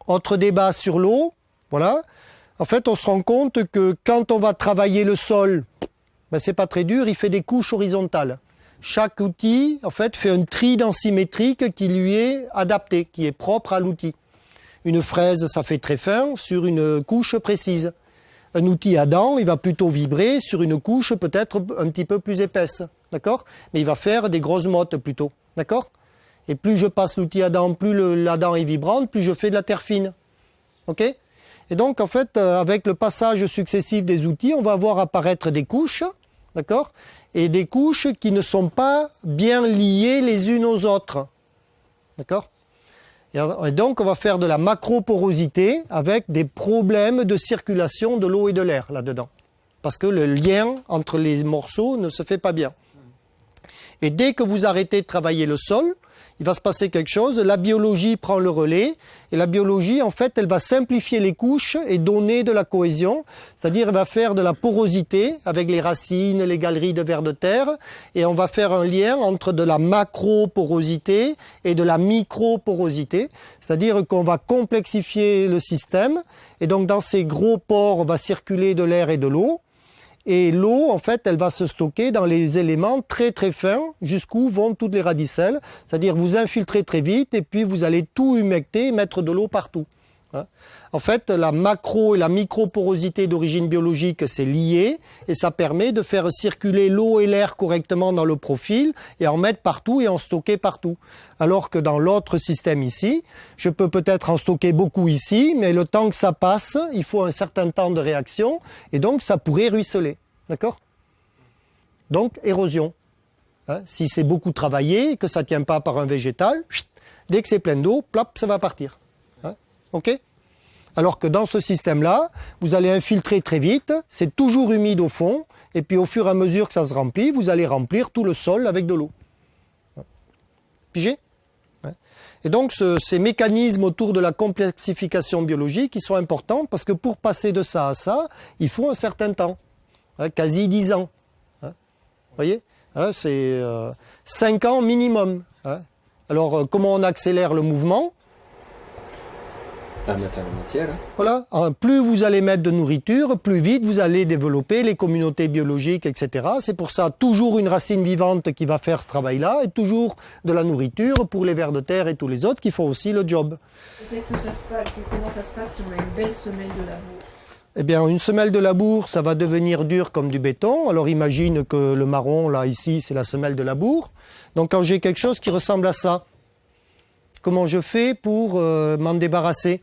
Autre débat sur l'eau, voilà. En fait, on se rend compte que quand on va travailler le sol, ben, c'est pas très dur, il fait des couches horizontales. Chaque outil, en fait, fait un tri densimétrique qui lui est adapté, qui est propre à l'outil. Une fraise, ça fait très fin sur une couche précise. Un outil à dents, il va plutôt vibrer sur une couche peut-être un petit peu plus épaisse, d'accord? Mais il va faire des grosses mottes plutôt, d'accord? Et plus je passe l'outil à dents, plus la dent est vibrante, plus je fais de la terre fine, ok? Et donc, en fait, avec le passage successif des outils, on va voir apparaître des couches, d'accord? Et des couches qui ne sont pas bien liées les unes aux autres, d'accord? Et donc, on va faire de la macroporosité avec des problèmes de circulation de l'eau et de l'air là-dedans. Parce que le lien entre les morceaux ne se fait pas bien. Et dès que vous arrêtez de travailler le sol, il va se passer quelque chose, la biologie prend le relais, et la biologie, en fait, elle va simplifier les couches et donner de la cohésion, c'est-à-dire elle va faire de la porosité avec les racines, les galeries de vers de terre, et on va faire un lien entre de la macroporosité et de la microporosité, c'est-à-dire qu'on va complexifier le système, et donc dans ces gros pores va circuler de l'air et de l'eau, et l'eau, en fait, elle va se stocker dans les éléments très très fins jusqu'où vont toutes les radicelles. C'est-à-dire vous infiltrez très vite et puis vous allez tout humecter, mettre de l'eau partout. En fait, la macro et la microporosité d'origine biologique, c'est lié et ça permet de faire circuler l'eau et l'air correctement dans le profil et en mettre partout et en stocker partout. Alors que dans l'autre système ici, je peux peut-être en stocker beaucoup ici, mais le temps que ça passe, il faut un certain temps de réaction et donc ça pourrait ruisseler. D'accord ? Donc, érosion. Si c'est beaucoup travaillé et que ça ne tient pas par un végétal, dès que c'est plein d'eau, plop, ça va partir. Ok ? Alors que dans ce système-là, vous allez infiltrer très vite, c'est toujours humide au fond, et puis au fur et à mesure que ça se remplit, vous allez remplir tout le sol avec de l'eau. Pigé ? Et donc ces mécanismes autour de la complexification biologique, ils sont importants parce que pour passer de ça à ça, il faut un certain temps, quasi 10 ans. Vous voyez ? C'est 5 ans minimum. Alors comment on accélère le mouvement ? À mettre la matière. Voilà. Plus vous allez mettre de nourriture, plus vite vous allez développer les communautés biologiques, etc. C'est pour ça toujours une racine vivante qui va faire ce travail-là et toujours de la nourriture pour les vers de terre et tous les autres qui font aussi le job. Comment ça se passe si on a une belle semelle de labour ? Eh bien, une semelle de labour, ça va devenir dur comme du béton. Alors imagine que le marron, là, ici, c'est la semelle de labour. Donc quand j'ai quelque chose qui ressemble à ça, comment je fais pour m'en débarrasser ?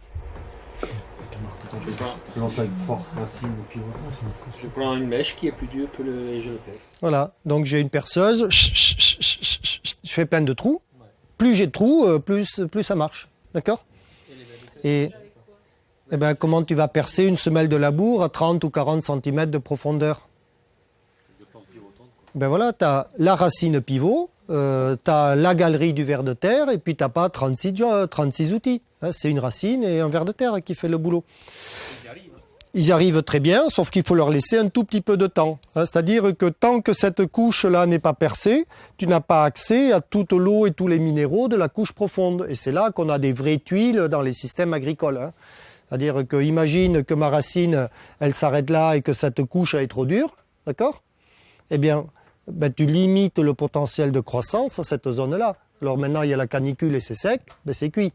Je prends une mèche qui est plus dure que le et je le perce. Voilà, donc j'ai une perceuse, je fais plein de trous. Plus j'ai de trous, plus ça marche. D'accord ? Et ben, comment tu vas percer une semelle de labour à 30 ou 40 cm de profondeur ? Ben voilà, tu as la racine pivot, tu as la galerie du ver de terre et puis tu n'as pas 36 outils. C'est une racine et un ver de terre qui fait le boulot. Ils y arrivent très bien, sauf qu'il faut leur laisser un tout petit peu de temps. C'est-à-dire que tant que cette couche-là n'est pas percée, tu n'as pas accès à toute l'eau et tous les minéraux de la couche profonde. Et c'est là qu'on a des vraies tuiles dans les systèmes agricoles. C'est-à-dire que imagine que ma racine, elle s'arrête là et que cette couche elle est trop dure, d'accord ? Eh bien, tu limites le potentiel de croissance à cette zone-là. Alors maintenant, il y a la canicule et c'est sec, c'est cuit.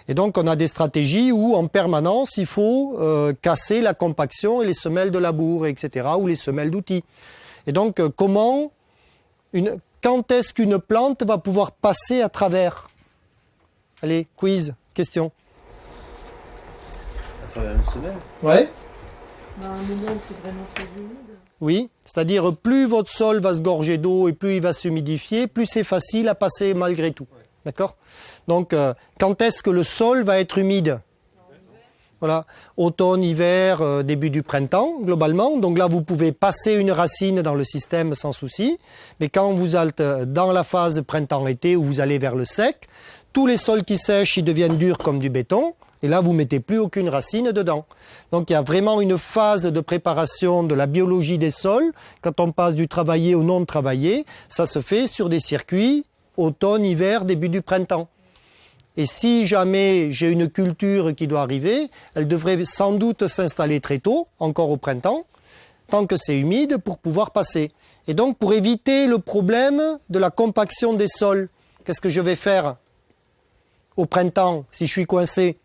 Et donc, on a des stratégies où, en permanence, il faut casser la compaction et les semelles de labour, etc., ou les semelles d'outils. Et donc, quand est-ce qu'une plante va pouvoir passer à travers ? Allez, quiz, question. À travers une semelle ? Ouais. À un moment où c'est vraiment très humide. Oui, c'est-à-dire plus votre sol va se gorger d'eau et plus il va s'humidifier, plus c'est facile à passer malgré tout. D'accord ? Donc, quand est-ce que le sol va être humide ? Voilà, automne, hiver, début du printemps, globalement. Donc là, vous pouvez passer une racine dans le système sans souci. Mais quand vous êtes dans la phase printemps-été où vous allez vers le sec, tous les sols qui sèchent, ils deviennent durs comme du béton. Et là, vous ne mettez plus aucune racine dedans. Donc, il y a vraiment une phase de préparation de la biologie des sols. Quand on passe du travaillé au non travaillé, ça se fait sur des circuits automne, hiver, début du printemps. Et si jamais j'ai une culture qui doit arriver, elle devrait sans doute s'installer très tôt, encore au printemps, tant que c'est humide, pour pouvoir passer. Et donc, pour éviter le problème de la compaction des sols, qu'est-ce que je vais faire au printemps si je suis coincé?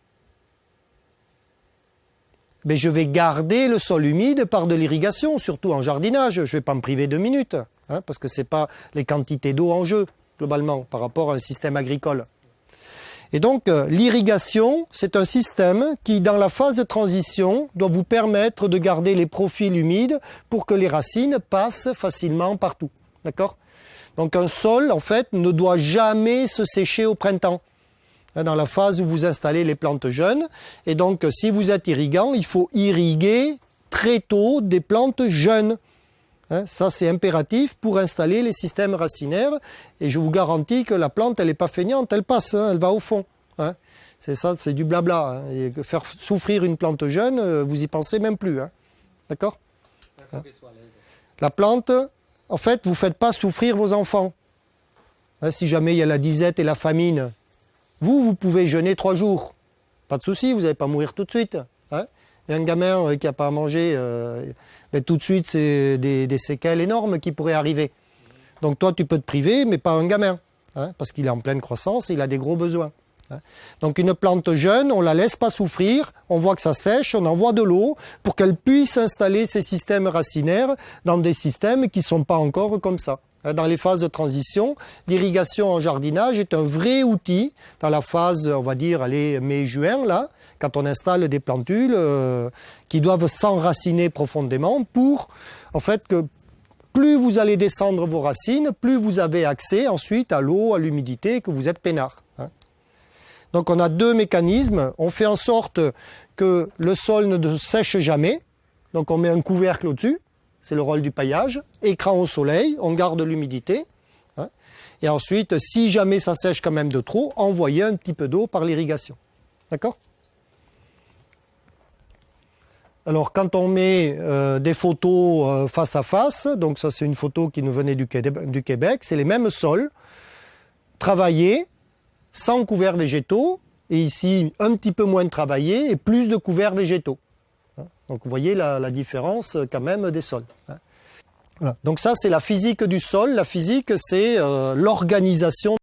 Mais je vais garder le sol humide par de l'irrigation, surtout en jardinage. Je ne vais pas me priver 2 minutes, hein, parce que ce n'est pas les quantités d'eau en jeu, globalement, par rapport à un système agricole. Et donc, l'irrigation, c'est un système qui, dans la phase de transition, doit vous permettre de garder les profils humides pour que les racines passent facilement partout. D'accord ? Donc, un sol, en fait, ne doit jamais se sécher au printemps, dans la phase où vous installez les plantes jeunes. Et donc, si vous êtes irrigant, il faut irriguer très tôt des plantes jeunes. Ça, c'est impératif pour installer les systèmes racinaires. Et je vous garantis que la plante, elle n'est pas feignante, elle passe, elle va au fond. C'est ça, c'est du blabla. Et faire souffrir une plante jeune, vous y pensez même plus. D'accord ? La plante, en fait, vous ne faites pas souffrir vos enfants. Si jamais il y a la disette et la famine, vous pouvez jeûner 3 jours. Pas de souci, vous n'allez pas mourir tout de suite. Il y a un gamin qui n'a pas à manger, mais tout de suite, c'est des séquelles énormes qui pourraient arriver. Donc toi, tu peux te priver, mais pas un gamin, parce qu'il est en pleine croissance et il a des gros besoins. Donc une plante jeune, on ne la laisse pas souffrir, on voit que ça sèche, on envoie de l'eau pour qu'elle puisse installer ses systèmes racinaires dans des systèmes qui ne sont pas encore comme ça. Dans les phases de transition, l'irrigation en jardinage est un vrai outil dans la phase, on va dire, mai-juin, là, quand on installe des plantules qui doivent s'enraciner profondément pour, en fait, que plus vous allez descendre vos racines, plus vous avez accès ensuite à l'eau, à l'humidité, que vous êtes peinard. Donc on a 2 mécanismes. On fait en sorte que le sol ne sèche jamais. Donc on met un couvercle au-dessus. C'est le rôle du paillage. Écran au soleil, on garde l'humidité. Et ensuite, si jamais ça sèche quand même de trop, envoyer un petit peu d'eau par l'irrigation. D'accord ? Alors, quand on met des photos face à face, donc ça c'est une photo qui nous venait du Québec, c'est les mêmes sols, travaillés, sans couverts végétaux, et ici un petit peu moins travaillés et plus de couverts végétaux. Donc vous voyez la différence quand même des sols. Voilà. Donc ça c'est la physique du sol. La physique c'est l'organisation